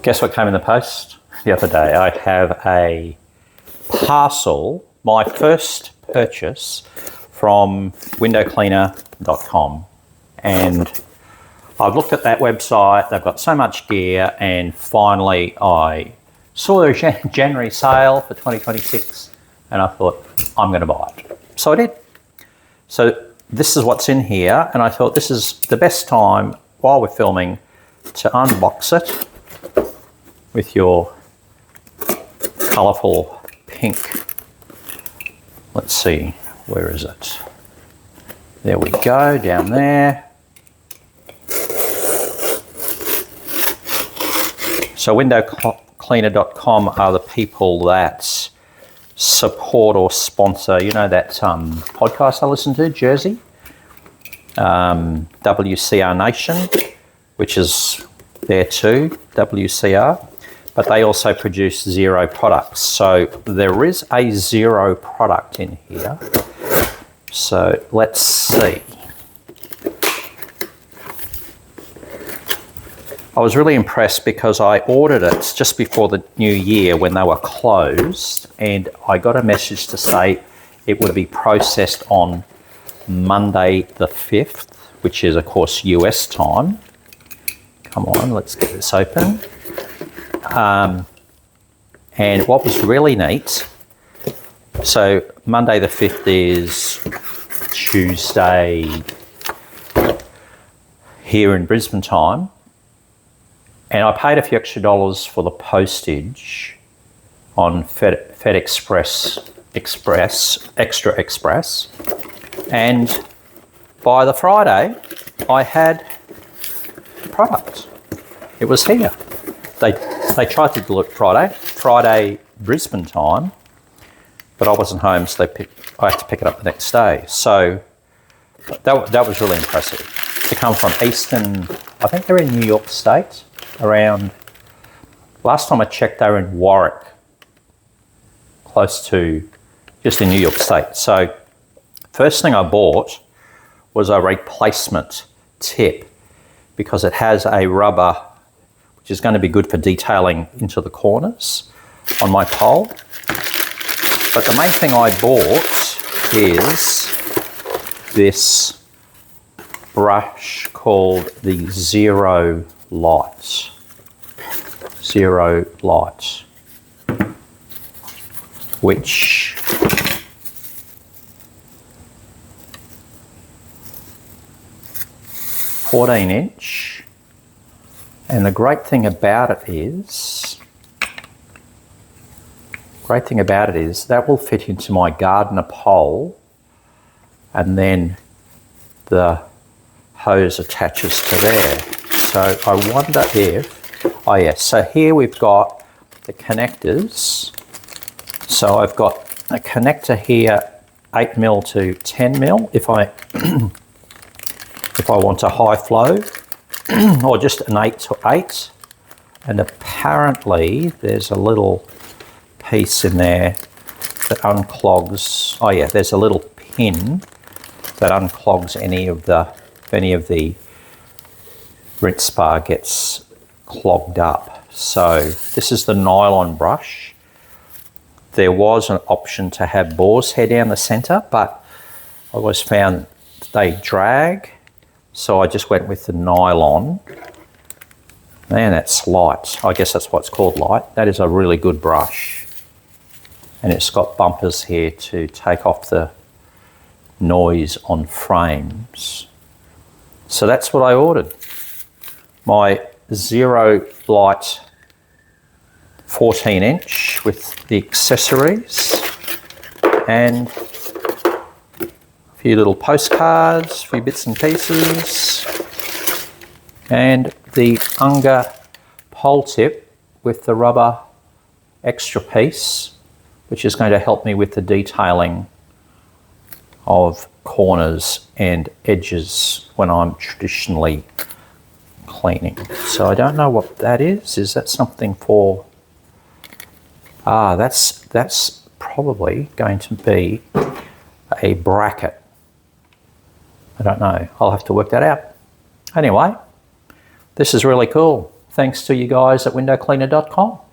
Guess what came in the post the other day? I have a parcel, my first purchase from windowcleaner.com, and I've looked at that website. They've got so much gear, and finally I saw their January sale for 2026 and I thought, I'm going to buy it. So I did. So this is what's in here, and I thought this is the best time while we're filming to unbox it with your colourful pink. Let's see, where is it? There we go, down there. So windowcleaner.com are the people that support or sponsor, you know, that podcast I listen to, Jersey, WCR Nation, which is there too, WCR, but they also produce XERO products. So there is a XERO product in here. So let's see. I was really impressed because I ordered it just before the new year when they were closed, and I got a message to say it would be processed on Monday the 5th, which is of course US time. Come on, let's get this open. And what was really neat, so Monday the 5th is Tuesday here in Brisbane time, and I paid a few extra dollars for the postage on FedExpress Express, and by the Friday I had the product. It was here. They tried to do it Friday Brisbane time, but I wasn't home, so I had to pick it up the next day. So that was really impressive to come from Eastern. I think they're in New York State. Around, last time I checked, they were in Warwick, close to just in New York State. So first thing I bought was a replacement tip, because it has a rubber which is going to be good for detailing into the corners on my pole. But the main thing I bought is this brush called the XERO Lite. XERO Lite, which (14" and the great thing about it is that will fit into my gardener pole, and then the hose attaches to there. So I wonder if, oh yes, so here we've got the connectors. So I've got a connector here, 8mm to 10mm, if I want a high flow, or just an 8 to 8. And apparently there's a little piece in there that unclogs, oh yeah, there's a little pin that unclogs if any of the rinse bar gets clogged up. So this is the nylon brush. There was an option to have boar's hair down the center, but I always found they drag, so I just went with the nylon. Man, that's light. I guess that's what it's called, light. That is a really good brush, and it's got bumpers here to take off the noise on frames. So that's what I ordered. My XERO Lite 14" with the accessories, and a few little postcards, a few bits and pieces, and the Unger pole tip with the rubber extra piece, which is going to help me with the detailing of corners and edges when I'm traditionally cleaning. So I don't know what that is. Is that something for, that's probably going to be a bracket. I don't know. I'll have to work that out. Anyway, this is really cool. thanks to you guys at windowcleaner.com.